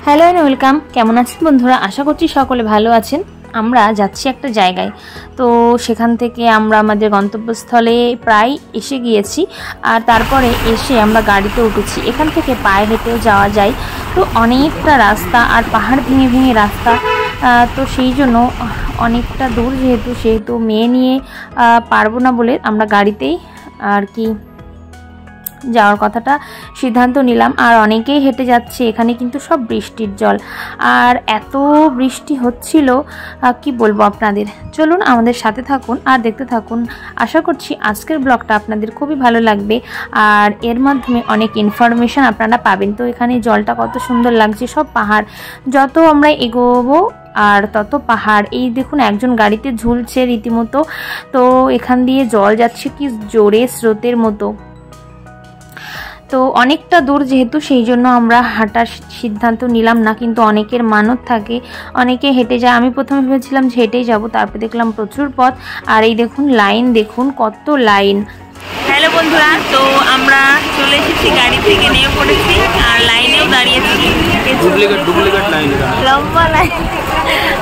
Hello and welcome. কেমন আছেন বন্ধুরা? আশা করছি সকলে ভালো আছেন। আমরা যাচ্ছি একটা জায়গায়, তো সেখান থেকে আমরা আমাদের গন্তব্যস্থলে প্রায় এসে গিয়েছি। আর তারপরে এসে আমরা গাড়িতে উঠেছি। এখান থেকে পায়ে হেঁটেও যাওয়া যায়, তো অনেকটা রাস্তা আর পাহাড় ভেঙে ভেঙে রাস্তা, তো সেই জন্য অনেকটা দূর সেহেতু মেয়ে নিয়ে পারবো না বলে আমরা গাড়িতেই আর কি যাওয়ার কথাটা সিদ্ধান্ত নিলাম। আর অনেকেই হেঁটে যাচ্ছে। এখানে কিন্তু সব বৃষ্টির জল, আর এত বৃষ্টি হচ্ছিল কি বলবো আপনাদের। চলুন আমাদের সাথে থাকুন আর দেখতে থাকুন। আশা করছি আজকের ব্লগটা আপনাদের খুবই ভালো লাগবে, আর এর মাধ্যমে অনেক ইনফরমেশন আপনারা পাবেন। তো এখানে জলটা কত সুন্দর লাগছে, সব পাহাড়, যত আমরা এগোবো আর তত পাহাড়। এই দেখুন একজন গাড়িতে ঝুলছে রীতিমতো, তো এখান দিয়ে জল যাচ্ছে কি জোরে স্রোতের মতো। তো অনেকটা দূর যেহেতু সেই জন্য আমরা হাঁটার সিদ্ধান্ত নিলাম না, কিন্তু অনেকের মানত থাকে, অনেকে হেঁটে যায়। আমি প্রথমে ভেবেছিলাম যে হেঁটেই যাবো, তারপর দেখলাম প্রচুর পথ। আর এই দেখুন লাইন, দেখুন কত লাইন। হ্যালো বন্ধুরা, তো আমরা চলে এসেছি, গাড়ি থেকে নেমে পড়েছি আর লাইনেও দাঁড়িয়েছি। লম্বা লাইন,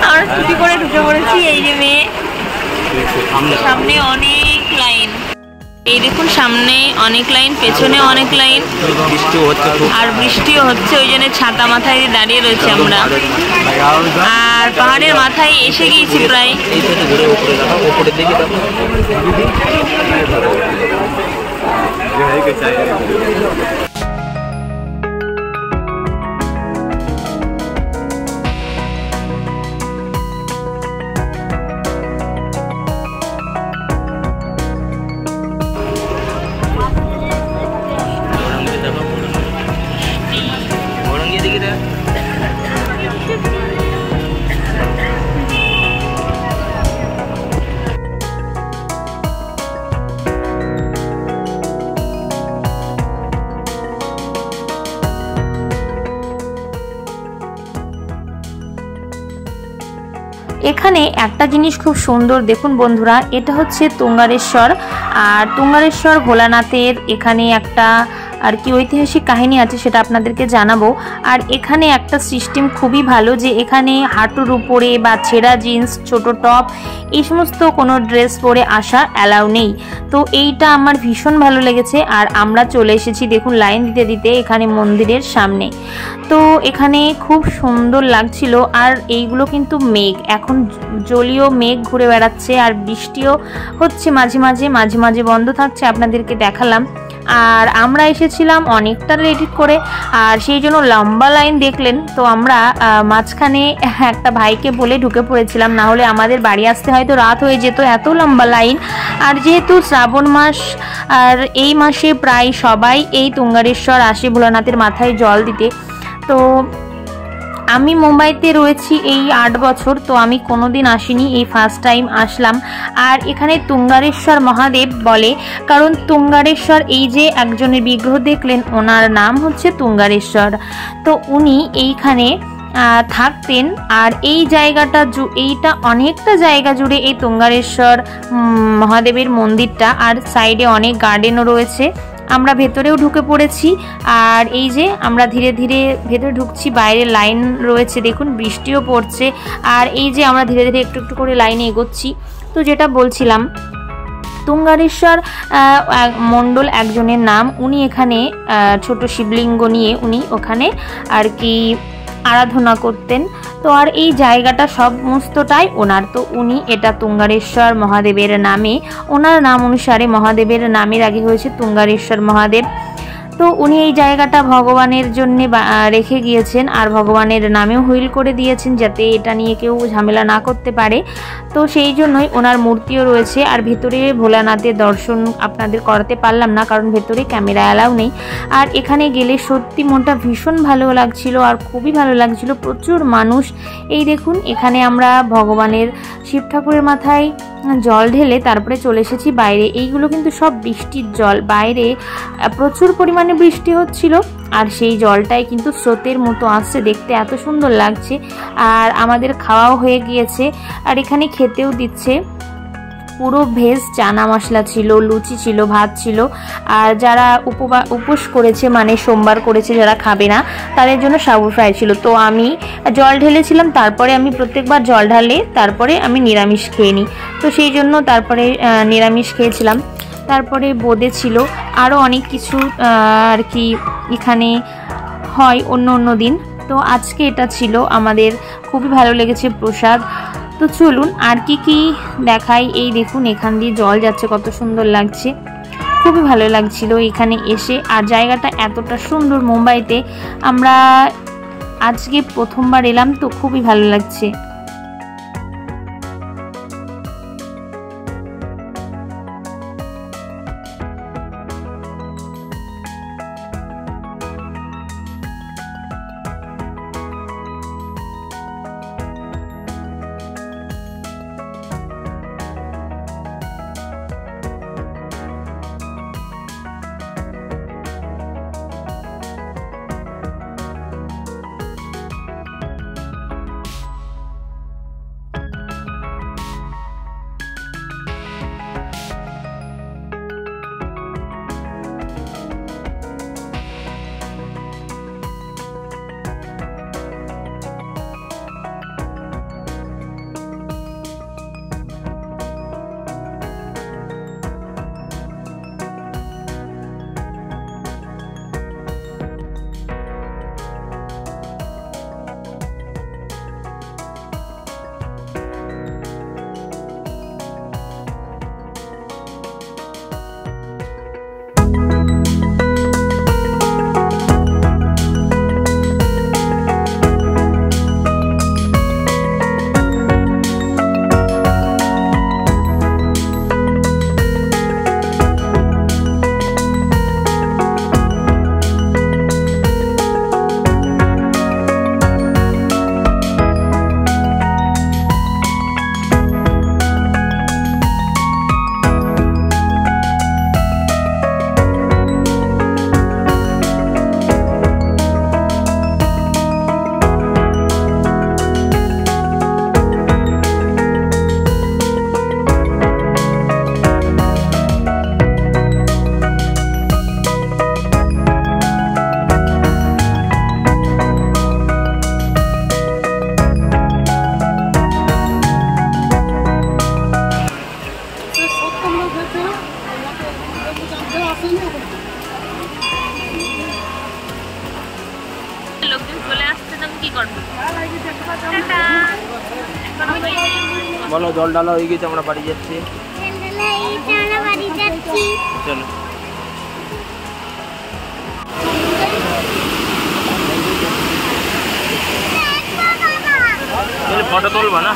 আমরা ছুটি করে ঢুকে পড়েছি। এই যে মেয়ে, সামনে অনেক লাইন, এই দেখুন সামনে অনেক লাইন, পেছনে অনেক লাইন, আর বৃষ্টিও হচ্ছে, ওই জন্য ছাতা মাথায় দিয়ে দাঁড়িয়ে রয়েছে আমরা। আর পাহাড়ের মাথায় এসে গিয়েছি প্রায়। এখানে একটা জিনিস খুব সুন্দর দেখুন বন্ধুরা, এটা হচ্ছে তুঙ্গারেশ্বর। আর তুঙ্গারেশ্বর ভোলানাথের এখানে একটা আর কি ঐতিহাসিক কাহিনী আছে, সেটা আপনাদেরকে জানাবো। আর এখানে একটা সিস্টেম খুবই ভালো, যে এখানে হাঁটুর উপরে বা ছেঁড়া জিন্স, ছোট টপ, এই সমস্ত কোনো ড্রেস পরে আসা অ্যালাউ নেই। তো এইটা আমার ভীষণ ভালো লেগেছে। আর আমরা চলে এসেছি দেখুন লাইন দিতে দিতে এখানে মন্দিরের সামনে। তো এখানে খুব সুন্দর লাগছিল। আর এইগুলো কিন্তু মেঘ, এখন জলীয় মেঘ ঘুরে বেড়াচ্ছে, আর বৃষ্টিও হচ্ছে মাঝে মাঝে বন্ধ থাকছে, আপনাদেরকে দেখালাম। আর আমরা এসেছিলাম অনেকটা লেট করে, আর সেই জন্য লম্বা লাইন দেখলেন। তো আমরা মাঝখানে একটা ভাইকে বলে ঢুকে পড়েছিলাম, না হলে আমাদের বাড়ি আসতে হয়তো রাত হয়ে যেত, এত লম্বা লাইন। আর যেহেতু শ্রাবণ মাস, আর এই মাসে প্রায় সবাই এই তুঙ্গারেশ্বর আসে ভোলানাথের মাথায় জল দিতে। তো আমি মুম্বাইতে রয়েছি এই 8 বছর, তো আমি কোনোদিন আসিনি, এই ফার্স্ট টাইম আসলাম। আর এখানে তুঙ্গারেশ্বর মহাদেব বলে, কারণ তুঙ্গারেশ্বর এই যে একজনের বিগ্রহ দেখলেন, ওনার নাম হচ্ছে তুঙ্গারেশ্বর। তো উনি এইখানে থাকতেন। আর এই জায়গাটা এইটা অনেকটা জায়গা জুড়ে এই তুঙ্গারেশ্বর মহাদেবের মন্দিরটা, আর সাইডে অনেক গার্ডেনও রয়েছে। আমরা ভেতরেও ঢুকে পড়েছি। আর এই যে আমরা ধীরে ধীরে ভেতরে ঢুকছি, বাইরে লাইন রয়েছে, দেখুন বৃষ্টিও পড়ছে। আর এই যে আমরা ধীরে ধীরে একটু একটু করে লাইনে এগোচ্ছি। তো যেটা বলছিলাম, তুঙ্গারেশ্বর মণ্ডল একজনের নাম, উনি এখানে ছোট শিবলিঙ্গ নিয়ে উনি ওখানে আর কি আরাধনা করতেন। তো আর এই জায়গাটা সমস্তটাই ওনার। তো উনি এটা তুঙ্গারেশ্বর মহাদেবের নামে, ওনার নাম অনুসারে মহাদেবের নামের আগে হয়েছে তুঙ্গারেশ্বর মহাদেব। তো উনি এই জায়গাটা ভগবানের জন্য রেখে গিয়েছেন, আর ভগবানের নামেও হুইল করে দিয়েছেন, যাতে এটা নিয়ে কেউ ঝামেলা না করতে পারে। তো সেই জন্যই ওনার মূর্তিও রয়েছে। আর ভেতরে ভোলানাথের দর্শন আপনাদের করাতে পারলাম না, কারণ ভেতরে ক্যামেরা অ্যালাউ নেই। আর এখানে গেলে সত্যি মনটা ভীষণ ভালো লাগছিল, আর খুবই ভালো লাগছিল, প্রচুর মানুষ। এই দেখুন এখানে আমরা ভগবানের শিব ঠাকুরের মাথায় জল ঢেলে তারপরে চলে এসেছি বাইরে। এইগুলো কিন্তু সব বৃষ্টির জল, বাইরে প্রচুর পরিমাণে বৃষ্টি হচ্ছিল। আর সেই জলটাই কিন্তু স্রোতের মতো আসছে, দেখতে এত সুন্দর লাগছে। আর আমাদের খাওয়াও হয়ে গিয়েছে, আর এখানে খেতেও দিচ্ছে। পুরো ভেজ চানা মশলা ছিল, লুচি ছিল, ভাত ছিল। আর যারা উপোস করেছে, মানে সোমবার করেছে, যারা খাবে না তাদের জন্য সাবু ফ্রাই ছিল। তো আমি জল ঢেলেছিলাম, তারপরে আমি প্রত্যেকবার জল ঢালে তারপরে আমি নিরামিষ খেয়ে নিই, তো সেই জন্য তারপরে নিরামিষ খেয়েছিলাম। তারপরে বোঁদে ছিল, আরও অনেক কিছু আর কি এখানে হয় অন্য অন্য দিন। তো আজকে এটা ছিল আমাদের, খুবই ভালো লেগেছে প্রসাদ। তো চলুন আর কি দেখাই। এই দেখুন এখান দিয়ে জল যাচ্ছে, কত সুন্দর লাগছে, খুবই ভালো লাগছিল এখানে এসে। আর জায়গাটা এতটা সুন্দর, মুম্বাইতে আমরা আজকে প্রথমবার এলাম, তো খুবই ভালো লাগছে। বলো জল ঢালা হয়ে গেছে, আমরা বাড়ি যাচ্ছি। চলো ফটো তুলবা না?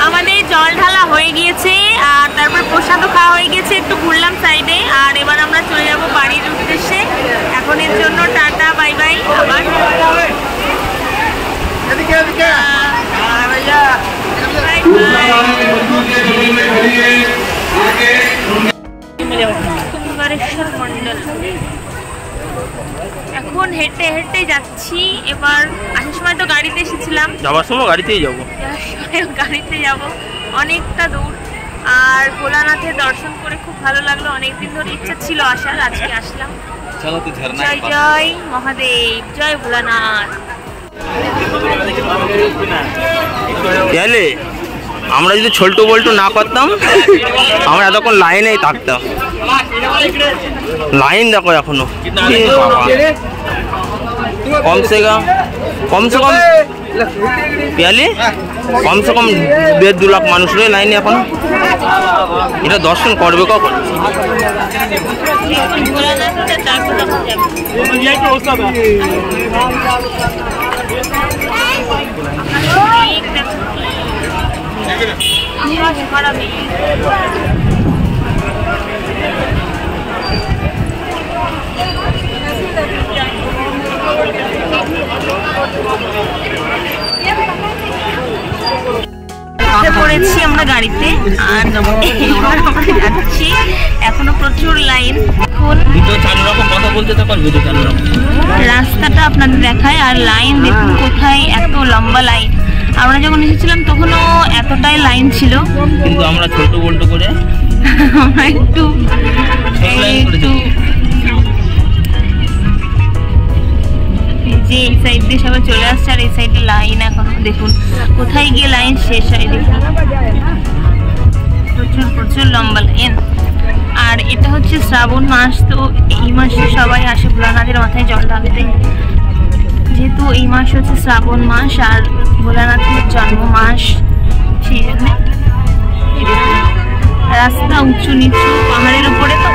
আমাদের জল ঢালা হয়ে গিয়েছে, আর তারপর প্রসাদও খাওয়া হয়ে গেছে, একটু ঘুরলাম সাইডে। আর এবার আমরা চলে যাব বাড়ির উদ্দেশ্যে। এখন এর জন্য টাটা, বাই বাই। আবার তুঙ্গারেশ্বর মন্ডল এখন হেঁটে হেঁটে যাচ্ছি। এবার আসার সময় তো গাড়িতে এসেছিলাম, যাওয়ার সময় গাড়িতেই যাবো, গাড়িতে যাব, অনেকটা দূর। আর ভোলানাথের দর্শন করে খুব ভালো লাগলো, অনেকদিন ধরে ইচ্ছা ছিল আসার, আজকে আসলাম। জয় জয় মহাদেব, জয় ভোলানাথ। আমরা যদি ছোল্টু বল্টু না করতাম, আমরা এতক্ষণ লাইনেই থাকতাম। লাইন দেখো এখনো, কমসে কম পিয়ালি কমসে কম 1.5-2 লাখ মানুষ রয়ে লাইনে এখন। এটা দর্শন করবে কখন? উঠে পড়েছি আমরা গাড়িতে আর এবার আমরা যাচ্ছি। এখনো প্রচুর লাইন। রাস্তাটা আপনাদের দেখায় আর লাইন দেখুন কোথায়, এত লম্বা লাইন। আমরা যখন এসেছিলাম তখনও এতটাই লাইন ছিল, কিন্তু আমরা ছোট বল্টো করে আমরা একটু যে এই সাইড দিয়ে সবাই চলে আসছে আর এই সাইডে লাইন এখনো দেখুন কোথায় গিয়ে লাইন শেষ হয়। দেখুন প্রচুর প্রচুর লম্বা লাইন। আর এটা হচ্ছে শ্রাবণ মাস, তো এই মাসে সবাই আসে ভোলানাথের মাথায় জল ঢালতে, যেহেতু এই মাস হচ্ছে শ্রাবণ মাস আর ভোলানাথের জন্ম মাস, সেই জন্য। রাস্তা উঁচু নিচু পাহাড়ের উপরে তো।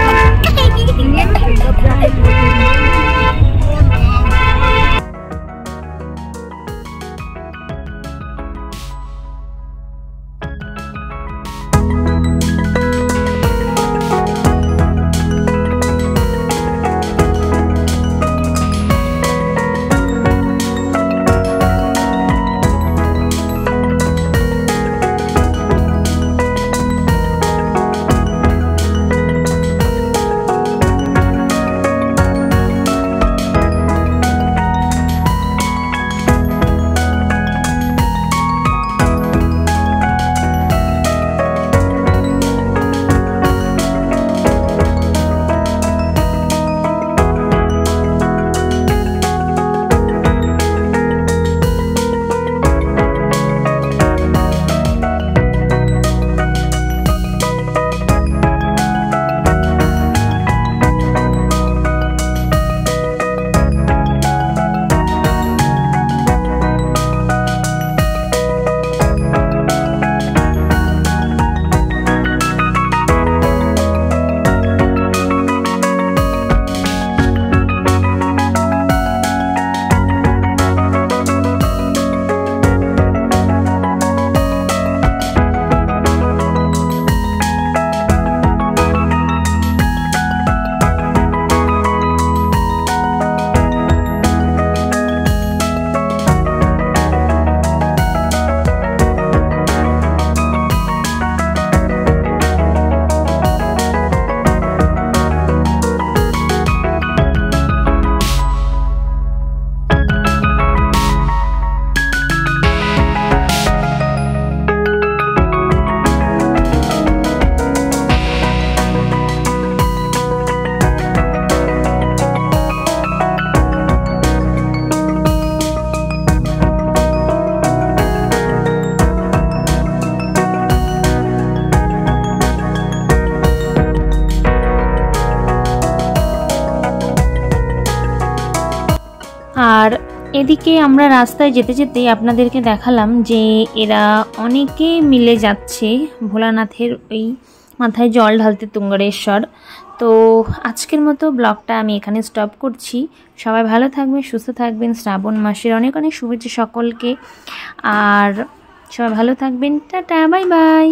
আর এদিকে আমরা রাস্তায় যেতে যেতেই আপনাদেরকে দেখালাম যে এরা অনেকে মিলে যাচ্ছে ভোলানাথের ওই মাথায় জল ঢালতে তুঙ্গারেশ্বর। তো আজকের মতো ব্লগটা আমি এখানে স্টপ করছি। সবাই ভালো থাকবেন, সুস্থ থাকবেন। শ্রাবণ মাসের অনেক অনেক শুভেচ্ছা সকলকে। আর সবাই ভালো থাকবেন। Tata, bye bye.